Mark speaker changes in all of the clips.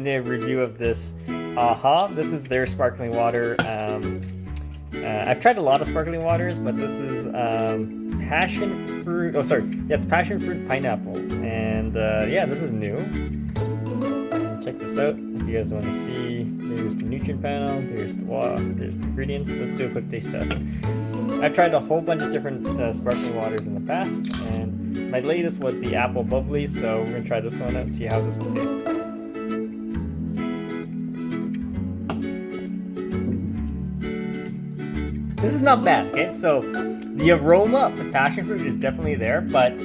Speaker 1: the review of this Aha. This is their sparkling water. I've tried a lot of sparkling waters, but this is passion fruit. Oh, sorry. Yeah, it's passion fruit pineapple. And yeah, this is new. Check this out if you guys want to see. There's the nutrient panel. There's the water. There's the ingredients. Let's do a quick taste test. I've tried a whole bunch of different sparkling waters in the past, and my latest was the apple bubbly. So we're gonna try this one out and see how this one tastes. This is not bad, okay? So the aroma of the passion fruit is definitely there, but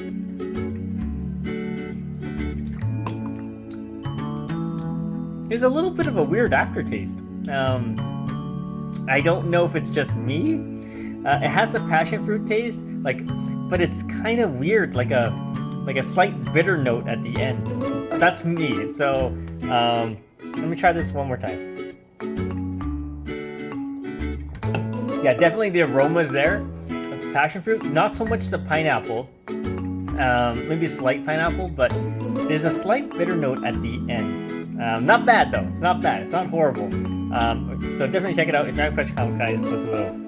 Speaker 1: there's a little bit of a weird aftertaste. I don't know if it's just me. It has a passion fruit taste, but it's kind of weird, like a slight bitter note at the end. That's me. So let me try this one more time. Yeah, definitely the aroma is there of the passion fruit. Not so much the pineapple. Maybe a slight pineapple, but there's a slight bitter note at the end. Not bad though. It's not bad. It's not horrible. So definitely check it out. If you have a question, comment, guys, post below.